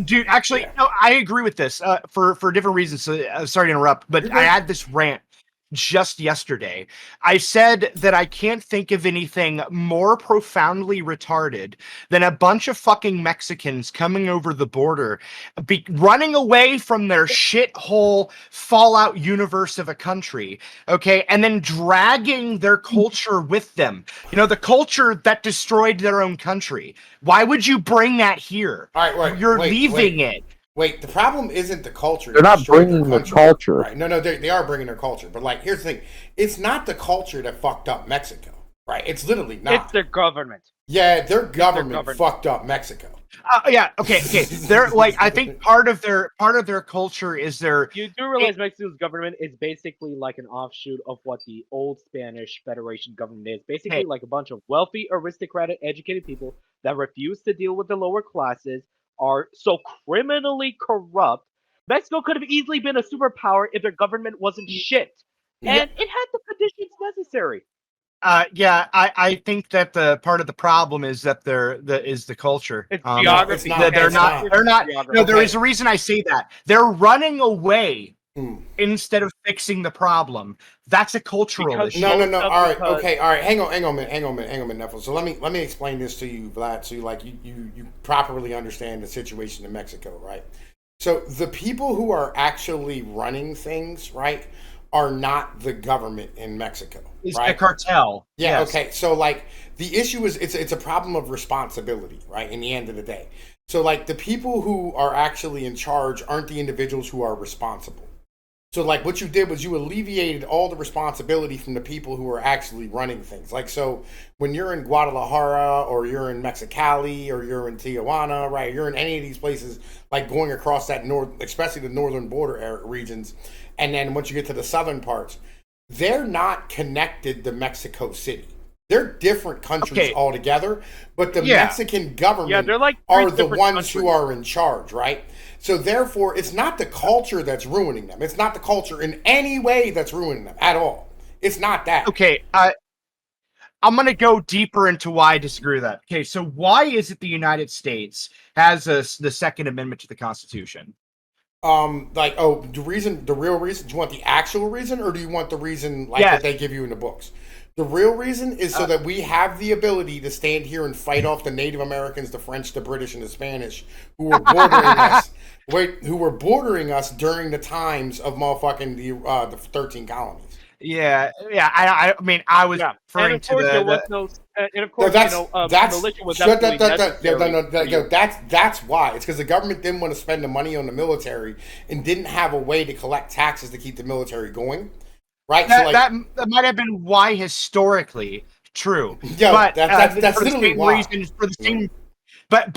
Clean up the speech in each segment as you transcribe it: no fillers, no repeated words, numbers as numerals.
Dude, actually, Yeah. no, I agree with this for different reasons. So, sorry to interrupt, but I had this rant just yesterday. I said that I can't think of anything more profoundly retarded than a bunch of fucking Mexicans coming over the border, running away from their shithole Fallout universe of a country, okay, and then dragging their culture with them. You know, the culture that destroyed their own country. Why would you bring that here? All right, You're wait, leaving it. wait. The problem isn't the culture They're that not destroyed their bringing the country. culture. Right? No, they are bringing their culture. But like, here's the thing: it's not the culture that fucked up Mexico. Right? It's literally not. It's their government. Yeah, their government fucked up Mexico. Yeah, okay. They're like, I think part of their culture is their. You do realize Mexico's government is basically like an offshoot of what the old Spanish Federation government is. Basically, like a bunch of wealthy, aristocratic, educated people that refuse to deal with the lower classes, are so criminally corrupt. Mexico could have easily been a superpower if their government wasn't shit, and it had the conditions necessary. Yeah, I think that the part of the problem is that is the culture. It's geography. They're not. No, there is a reason I say that. They're running away instead of fixing the problem. That's a cultural issue. No. All right, okay, all right. Hang on a minute, Neffel. So let me explain this to you, Vlad, so you properly understand the situation in Mexico, right? So the people who are actually running things, right, are not the government in Mexico. It's right? the cartel. Yeah, yes. okay. So like the issue is it's a problem of responsibility, right? In the end of the day. So like the people who are actually in charge aren't the individuals who are responsible. So like what you did was you alleviated all the responsibility from the people who are actually running things. Like so when you're in Guadalajara or you're in Mexicali or you're in Tijuana, right? You're in any of these places like going across that north, especially the northern border regions, and then once you get to the southern parts, they're not connected to Mexico City. They're different countries altogether, but the Mexican government they're like are the ones countries who are in charge, right? So therefore, it's not the culture that's ruining them. It's not the culture in any way that's ruining them at all. It's not that. Okay, I'm going to go deeper into why I disagree with that. Okay, so why is it the United States has the Second Amendment to the Constitution? The real reason, do you want the actual reason or do you want the reason that they give you in the books? The real reason is so that we have the ability to stand here and fight off the Native Americans, the French, the British, and the Spanish who were bordering us. Who were bordering us during the times of motherfucking the 13 colonies. Yeah. I mean, I was referring to that's why. It's because the government didn't want to spend the money on the military and didn't have a way to collect taxes to keep the military going. Right? That might have been why historically true. Yeah, but that's for literally the same why. reason, for the same. But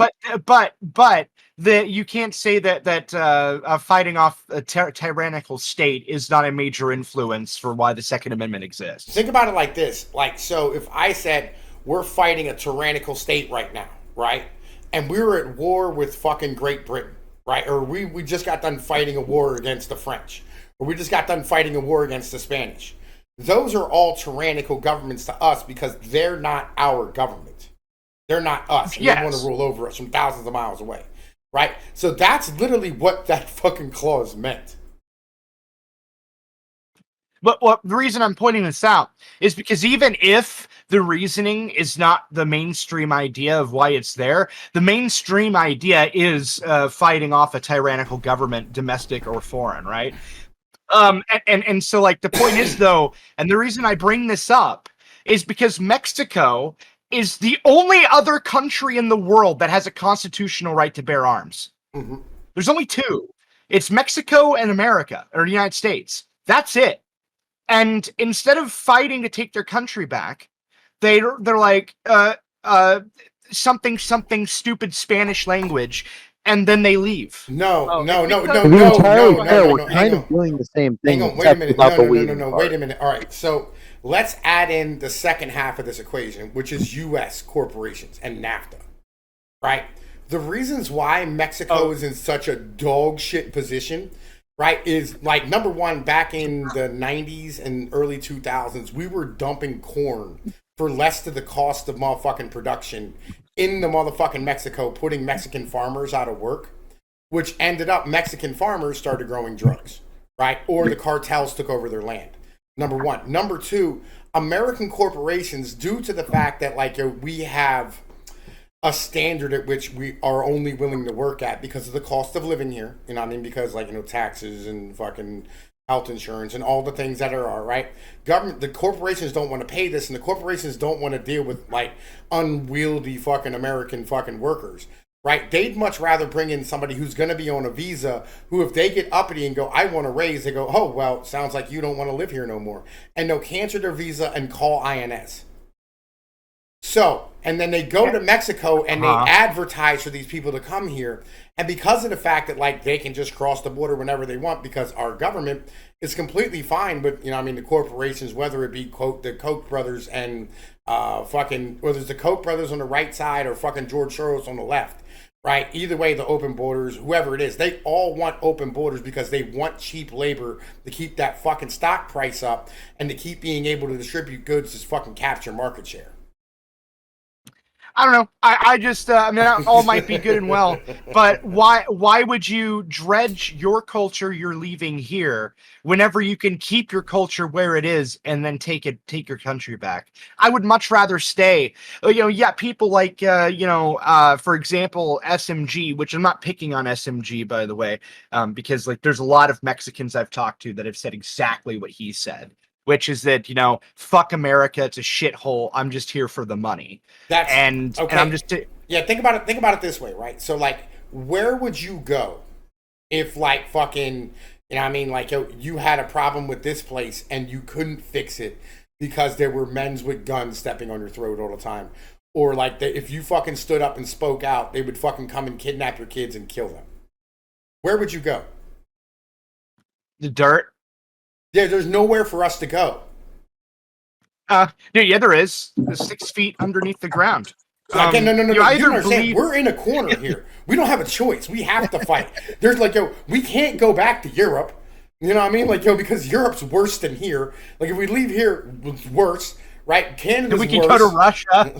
you can't say that fighting off a tyrannical state is not a major influence for why the Second Amendment exists. Think about it like this. Like, so if I said we're fighting a tyrannical state right now, right? And we were at war with fucking Great Britain, right? Or we just got done fighting a war against the French. Or we just got done fighting a war against the Spanish. Those are all tyrannical governments to us because they're not our government. They're not us. They want to rule over us from thousands of miles away. Right? So that's literally what that fucking clause meant. But the reason I'm pointing this out is because even if the reasoning is not the mainstream idea of why it's there, the mainstream idea is fighting off a tyrannical government, domestic or foreign, right? And so like the point is though, and the reason I bring this up is because Mexico is the only other country in the world that has a constitutional right to bear arms. Mm-hmm. There's only two. It's Mexico and America, or the United States. That's it. And instead of fighting to take their country back, they're like something stupid Spanish language, and then they leave. No. We're kind of doing the same thing. Hang on, wait a minute. No. Wait a minute. All right, so let's add in the second half of this equation, which is U.S. corporations and NAFTA, right? The reasons why Mexico is in such a dog shit position, right, is like, number one, back in the 90s and early 2000s, we were dumping corn for less to the cost of motherfucking production in the motherfucking Mexico, putting Mexican farmers out of work, which ended up Mexican farmers started growing drugs, right? Or the cartels took over their land. Number one. Number two, American corporations, due to the fact that like we have a standard at which we are only willing to work at because of the cost of living here, you know what I mean? Because like, taxes and fucking health insurance and all the things that are right. The corporations don't want to pay this, and the corporations don't want to deal with like unwieldy fucking American fucking workers. Right? They'd much rather bring in somebody who's going to be on a visa, who if they get uppity and go, I want to raise, they go, oh, well, sounds like you don't want to live here no more. And they'll cancel their visa and call INS. So, and then they go to Mexico and they advertise for these people to come here. And because of the fact that, like, they can just cross the border whenever they want because our government is completely fine with, the corporations, whether it be, quote, the Koch brothers and whether it's the Koch brothers on the right side or fucking George Soros on the left. Right? Either way, the open borders, whoever it is, they all want open borders because they want cheap labor to keep that fucking stock price up and to keep being able to distribute goods to fucking capture market share. I don't know. I just, that all might be good and well, but why would you dredge your culture you're leaving here whenever you can keep your culture where it is and then take your country back? I would much rather stay. People like, for example, SMG, which I'm not picking on SMG, by the way, because like there's a lot of Mexicans I've talked to that have said exactly what he said. Which is that, fuck America, it's a shithole. I'm just here for the money. And I'm just yeah. Think about it this way, right? So like, where would you go if like fucking, like you had a problem with this place and you couldn't fix it because there were men with guns stepping on your throat all the time, or like if you fucking stood up and spoke out, they would fucking come and kidnap your kids and kill them. Where would you go? The dirt. Yeah, there's nowhere for us to go. There is. 6 feet underneath the ground. No. You don't understand. We're in a corner here. We don't have a choice. We have to fight. There's like, we can't go back to Europe. You know what I mean? Like, because Europe's worse than here. Like, if we leave here, it's worse. Right? Canada's worse. We can go to Russia.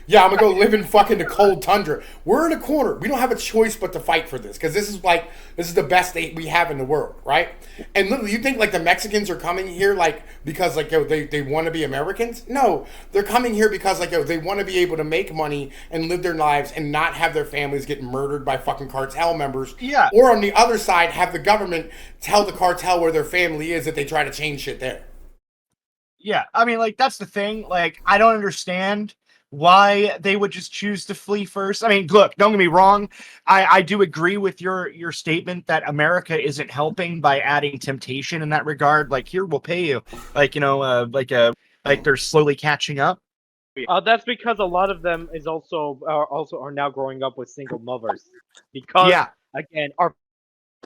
Yeah, I'm going to go live in fucking the cold tundra. We're in a corner. We don't have a choice but to fight for this. Because this is the best we have in the world. Right? And literally, you think, like, the Mexicans are coming here, like, because, like, they want to be Americans? No. They're coming here because, like, they want to be able to make money and live their lives and not have their families get murdered by fucking cartel members. Yeah. Or on the other side, have the government tell the cartel where their family is if they try to change shit there. Yeah, I mean, like, that's the thing. Like, I don't understand why they would just choose to flee first. I mean, look, don't get me wrong. I do agree with your statement that America isn't helping by adding temptation in that regard. Like, here, we'll pay you. Like, like they're slowly catching up. That's because a lot of them are now growing up with single mothers. Because, again, our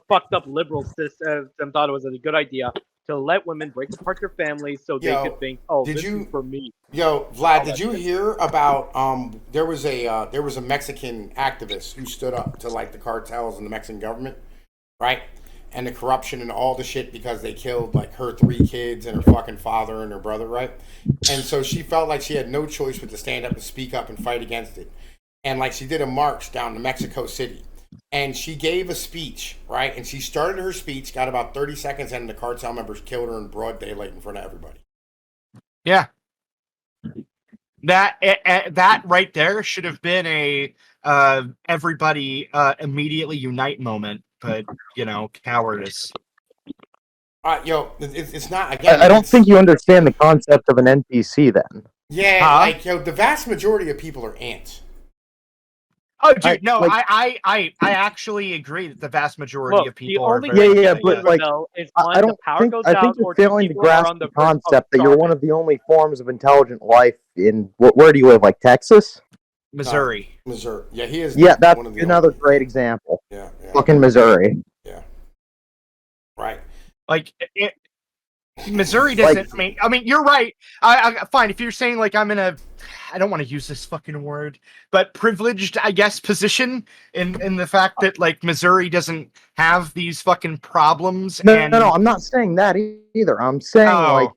fucked up liberal system thought it was a good idea to let women break apart their families so they could think, this is for me. Yo, Vlad, did you hear about there was a Mexican activist who stood up to like the cartels and the Mexican government, right? And the corruption and all the shit because they killed like her 3 kids and her fucking father and her brother, right? And so she felt like she had no choice but to stand up and speak up and fight against it. And like she did a march down to Mexico City. And she gave a speech, right? And she started her speech, got about 30 seconds in, and the cartel members killed her in broad daylight in front of everybody. Yeah. That right there should have been a everybody immediately unite moment, but, cowardice. It's not, again. I don't think you understand the concept of an NPC then. Yeah, the vast majority of people are ants. Oh, dude, I actually agree that the vast majority of people are but like, I think you're failing to grasp the concept that you're one of the only forms of intelligent life in, where do you live, like Texas? Missouri. Missouri. Yeah, he is. Yeah, that's another great example. Yeah. Fucking Missouri. Yeah. Right. Like, Missouri doesn't, I mean, you're right. I fine, if you're saying, like, I'm in a, I don't want to use this fucking word, but privileged, I guess, position in the fact that, like, Missouri doesn't have these fucking problems. No, I'm not saying that either. I'm saying, like,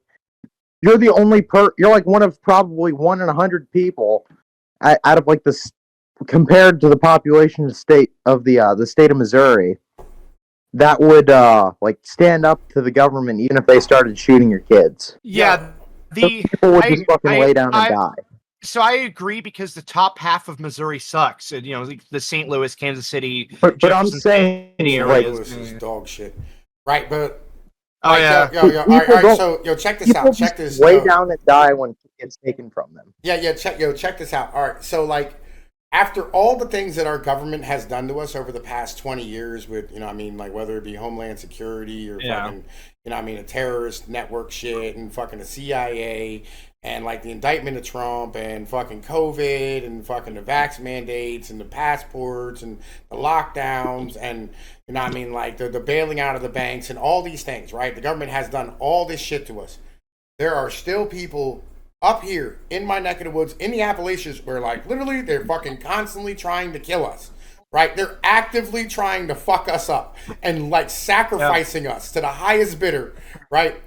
you're the only you're, like, one of probably 1 in 100 people out of, like, this compared to the population state of the state of Missouri, that would like stand up to the government even if they started shooting your kids. Yeah, people would just fucking lay down and die. So I agree because the top half of Missouri sucks. And, the St. Louis, Kansas City, but I'm saying St. Louis is dog shit, right? But oh yeah, yo, all right. So check this out. Check this. Lay down and die when it gets taken from them. Yeah. Check this out. All right. So like, after all the things that our government has done to us over the past 20 years, with like whether it be Homeland Security or fucking, a terrorist network shit and fucking the CIA. And like the indictment of Trump and fucking COVID and fucking the vax mandates and the passports and the lockdowns and like the bailing out of the banks and all these things, right? The government has done all this shit to us. There are still people up here in my neck of the woods in the Appalachians where like literally they're fucking constantly trying to kill us, right? They're actively trying to fuck us up and like sacrificing us to the highest bidder, right?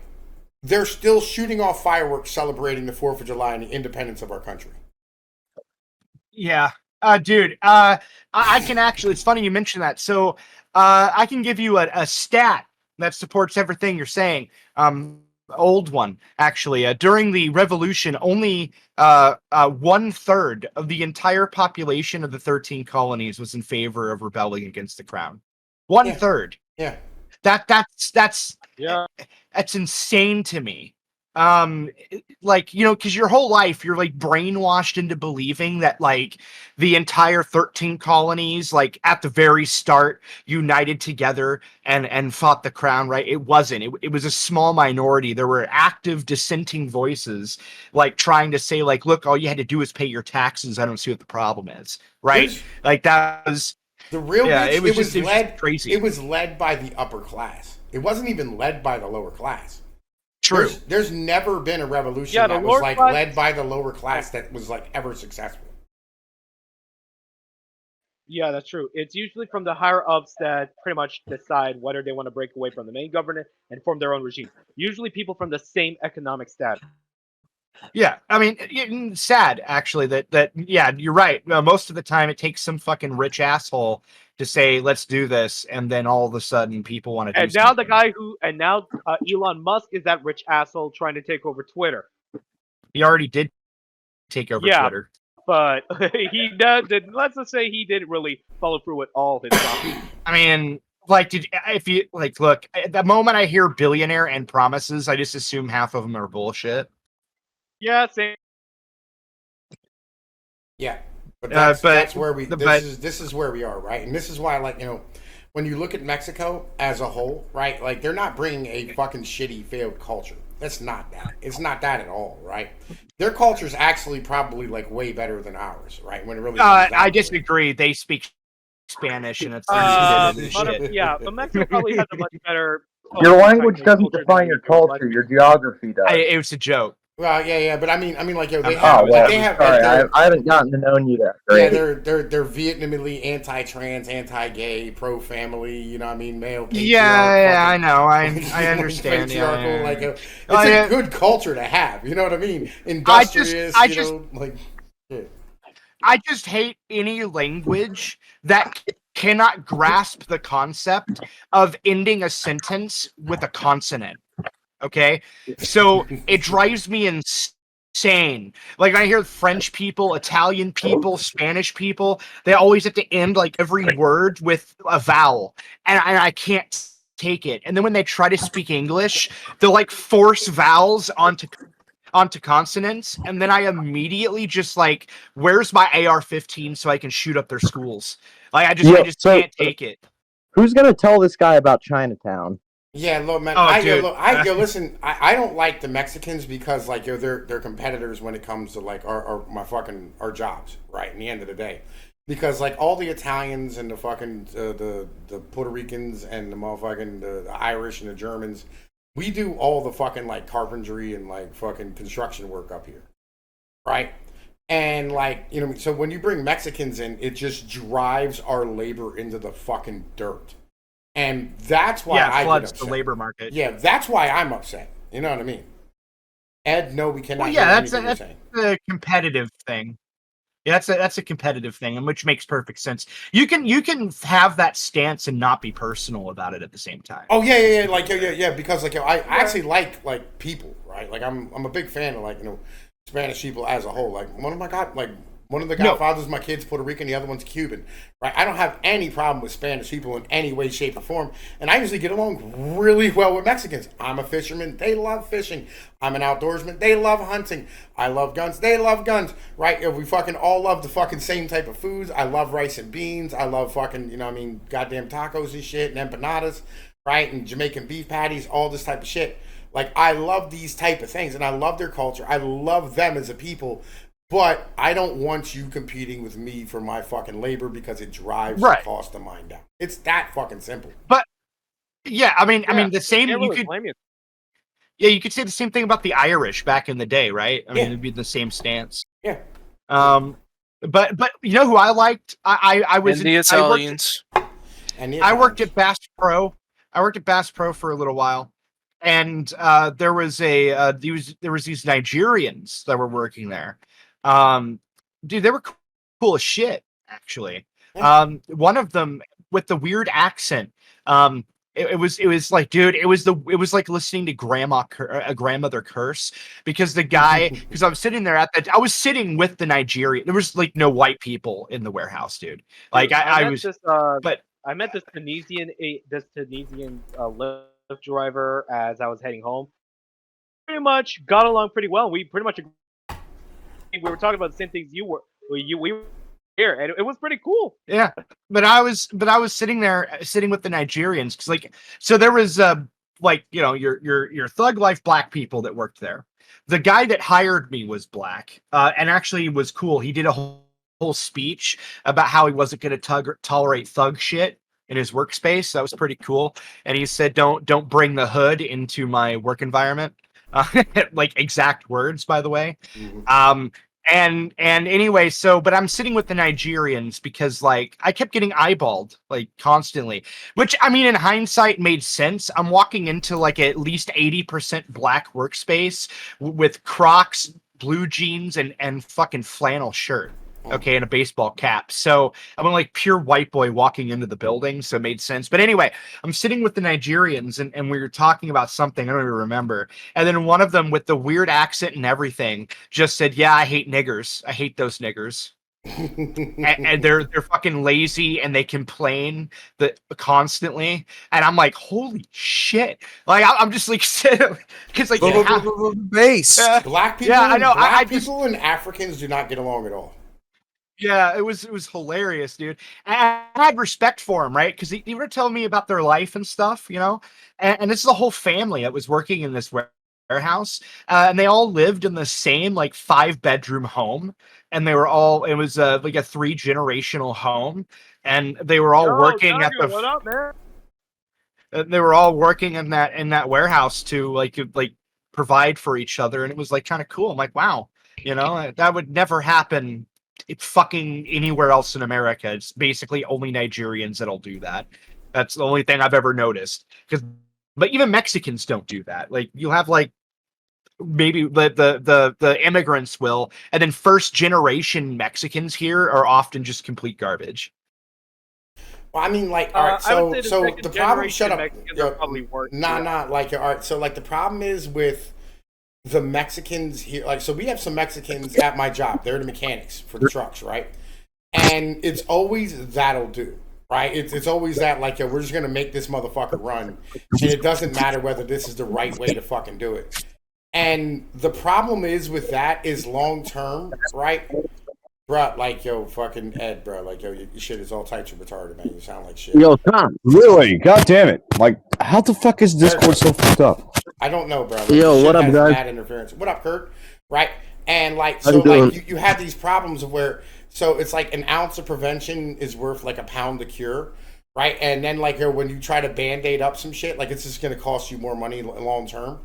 They're still shooting off fireworks celebrating the 4th of July and the independence of our country. Yeah. Dude, I can actually, it's funny you mentioned that. So I can give you a stat that supports everything you're saying. Old one, actually. During the revolution, only 1/3 of the entire population of the 13 colonies was in favor of rebelling against the crown. 1/3. Yeah. That's insane to me. Because your whole life you're like brainwashed into believing that like the entire 13 colonies like at the very start united together and fought the crown, right? It wasn't. It was a small minority. There were active dissenting voices like trying to say like, look, all you had to do is pay your taxes. I don't see what the problem is, right? Like that was the real it was crazy. It was led by the upper class. It wasn't even led by the lower class. True. There's never been a revolution that was like led by the lower class that was like ever successful. Yeah, that's true. It's usually from the higher ups that pretty much decide whether they want to break away from the main government and form their own regime. Usually people from the same economic status. Yeah, I mean, sad actually that yeah, you're right. Most of the time, it takes some fucking rich asshole to say let's do this, and then all of a sudden, people want to. And now the guy Elon Musk is that rich asshole trying to take over Twitter. He already did take over Twitter, but he did. Let's just say he didn't really follow through with all his stuff. I mean. Like, look, at the moment I hear billionaire and promises, I just assume half of them are bullshit. Yeah, same. Yeah, but that's where this is where we are, right? And this is why, like, when you look at Mexico as a whole, right? Like, they're not bringing a fucking shitty failed culture. That's not that. It's not that at all, right? Their culture is actually probably like way better than ours, right? When it really. I disagree. They speak Spanish and it's but Mexico probably has a much better. Your language doesn't define your culture. Your geography does. It was a joke. Well, yeah, but I mean, like, they have. Sorry, I haven't gotten to know you that great. Yeah, they're vehemently anti-trans, anti-gay, pro-family. You know what I mean? Male. Yeah, I know. I understand. Patriarchal, like it's a good culture to have. You know what I mean? Industrious. I just hate any language that cannot grasp the concept of ending a sentence with a consonant. Okay? So it drives me insane. Like, I hear French people, Italian people, Spanish people, they always have to end like every word with a vowel. And I can't take it. And then when they try to speak English, they'll like force vowels onto consonants, and then I immediately just like, where's my AR-15 so I can shoot up their schools? Like, I just can't take it. Who's gonna tell this guy about Chinatown? Yeah, look, man. Listen. I don't like the Mexicans because like they're competitors when it comes to like our jobs, right? In the end of the day, because like all the Italians and the fucking the Puerto Ricans and the motherfucking the Irish and the Germans. We do all the fucking like carpentry and like fucking construction work up here, right? And like, so when you bring Mexicans in, it just drives our labor into the fucking dirt. And that's why I floods the labor market. Yeah, that's why I'm upset. You know what I mean? Ed, no, we cannot. Well, yeah, that's a competitive thing. Yeah, that's a competitive thing, and which makes perfect sense. You can have that stance and not be personal about it at the same time. Oh yeah, like yeah, because like I actually like people, right? Like I'm a big fan of like Spanish people as a whole. Like one of the godfathers of my kids Puerto Rican, the other one's Cuban, right? I don't have any problem with Spanish people in any way, shape, or form, and I usually get along really well with Mexicans. I'm a fisherman; they love fishing. I'm an outdoorsman; they love hunting. I love guns; they love guns, right? We fucking all love the fucking same type of foods. I love rice and beans. I love fucking goddamn tacos and shit and empanadas, right? And Jamaican beef patties, all this type of shit. Like I love these type of things, and I love their culture. I love them as a people. But I don't want you competing with me for my fucking labor because it drives the cost of mine down. It's that fucking simple. But yeah, I mean the same. You could you could say the same thing about the Irish back in the day, right? I mean, it'd be the same stance. Yeah. But you know who I liked? I was and the Italians. I worked at Bass Pro. I worked at Bass Pro for a little while, and there was these Nigerians that were working there. Dude, they were cool as shit, actually. One of them with the weird accent. It was like, dude, it was like listening to a grandmother curse, because the guy, because I was sitting there I was sitting with the Nigerian. There was like no white people in the warehouse, dude. Like I met this Tunisian Lyft driver as I was heading home. Pretty much got along pretty well. We pretty much were talking about the same things we were here, and it was pretty cool. Yeah, but I was sitting with the Nigerians, because so there was your thug life black people that worked there. The guy that hired me was black, and actually was cool. He did a whole speech about how he wasn't going to tolerate thug shit in his workspace. That was pretty cool. And he said, "Don't bring the hood into my work environment." Like exact words, by the way. And anyway, but I'm sitting with the Nigerians because I kept getting eyeballed constantly, which I mean in hindsight made sense. I'm walking into at least 80% black workspace with Crocs, blue jeans, and fucking flannel shirt. Okay, and a baseball cap. So I'm like pure white boy walking into the building, so it made sense. But anyway, I'm sitting with the Nigerians, and we were talking about something I don't even remember. And then one of them, with the weird accent and everything, just said, "Yeah, I hate niggers. I hate those niggers." and they're fucking lazy, and they complain constantly. And I'm like, holy shit! I'm just because base. Black people. Yeah, I know. Black people and Africans do not get along at all. Yeah, it was hilarious, dude. And I had respect for him, right? Because they were telling me about their life and stuff, And this is a whole family that was working in this warehouse, and they all lived in the same 5-bedroom home, and it was a 3-generational home, and they were all working at the. What up, man? They were all working in that warehouse to provide for each other, and it was kind of cool. I'm like, wow, that would never happen. It's fucking anywhere else in America. It's basically only Nigerians that'll do that. That's the only thing I've ever noticed. But even Mexicans don't do that. You'll have maybe the immigrants will, and then first generation Mexicans here are often just complete garbage. Well, I mean, all right. So the problem. Shut up. Probably worse. All right. So the problem is with the Mexicans here, so we have some Mexicans at my job. They're the mechanics for the trucks, right? And it's always that'll do, right? It's always that we're just gonna make this motherfucker run, and it doesn't matter whether this is the right way to fucking do it. And the problem is with that is long term, right? Bruh, fucking Ed, bro, your shit is all types of retarded, man. You sound like shit. Yo, Tom, really? God damn it! How the fuck is Discord so fucked up? I don't know, bro. Yo, what up, guys? Bad interference. What up, Kurt? Right? And you have these problems of where, so it's an ounce of prevention is worth a pound of cure, right? And then when you try to band-aid up some shit, it's just gonna cost you more money long term,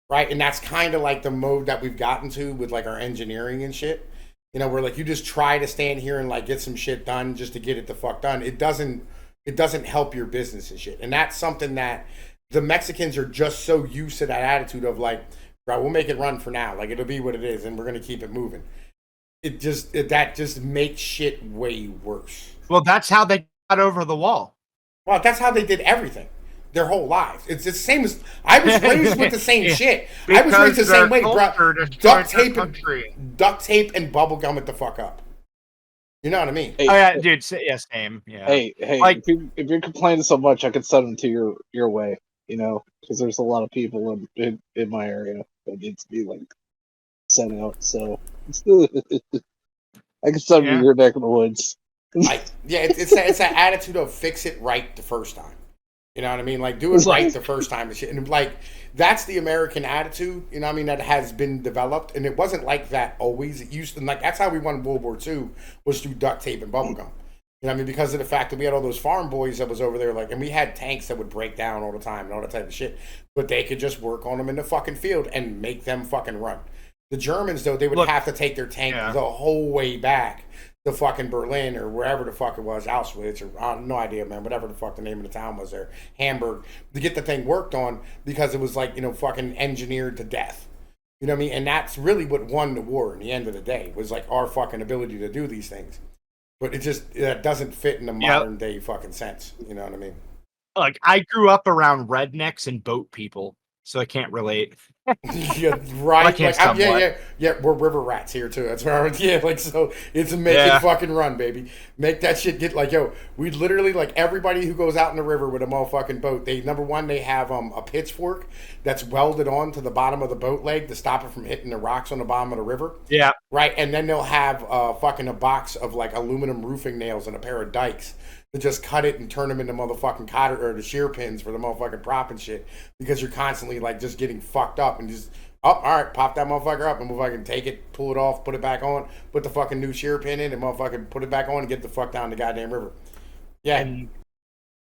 right? And that's kind of the mode that we've gotten to with our engineering and shit. Where you just try to stand here and get some shit done just to get it the fuck done. It doesn't help your business and shit. And that's something that the Mexicans are just so used to, that attitude of bro, we'll make it run for now. It'll be what it is, and we're gonna keep it moving. that just makes shit way worse. Well, that's how they got over the wall. Well, that's how they did everything their whole lives. It's the same as I was raised with the same Yeah. shit. I was raised the same way, bro. Duct tape and bubble gum it the fuck up. You know what I mean? Hey, Oh yeah, dude. Yeah, same. Yeah. hey, Like- if you're complaining so much, I could send them to your way. You know, because there's a lot of people in my area that needs to be like sent out. So I can send them to your neck of the woods. It's that attitude of fix it right the first time. You know what I mean? Like, do it right the first time and shit. And like, that's the American attitude, you know what I mean, that has been developed. And it wasn't like that always. It used to, like, that's how we won World War II, was through duct tape and bubble gum. You know what I mean? Because of the fact that we had all those farm boys that was over there, like, and we had tanks that would break down all the time and all that type of shit. But they could just work on them in the fucking field and make them fucking run. The Germans, though, they would have to take their tank the whole way back to fucking Berlin or wherever the fuck it was, Auschwitz, or I have no idea, man, whatever the fuck the name of the town was there, Hamburg, to get the thing worked on because it was like, you know, fucking engineered to death. You know what I mean? And that's really what won the war in the end of the day, was like our fucking ability to do these things. But it just doesn't fit in the modern day fucking sense. You know what I mean? Like, I grew up around rednecks and boat people, so I can't relate. Yeah, right. I can't Like, yeah. We're river rats here too. That's where I was. Yeah, like, so it's a make it fucking run, baby. Make that shit get like, yo. We literally, like, everybody who goes out in the river with a motherfucking boat. They, number one, they have a pitchfork that's welded on to the bottom of the boat leg to stop it from hitting the rocks on the bottom of the river. Yeah. Right, and then they'll have fucking a box of like aluminum roofing nails and a pair of dikes to just cut it and turn them into motherfucking cotter or the shear pins for the motherfucking prop and shit, because you're constantly like just getting fucked up and just all right, pop that motherfucker up and motherfucking take it, pull it off, put it back on, put the fucking new shear pin in and motherfucking put it back on and get the fuck down the goddamn river. Yeah. And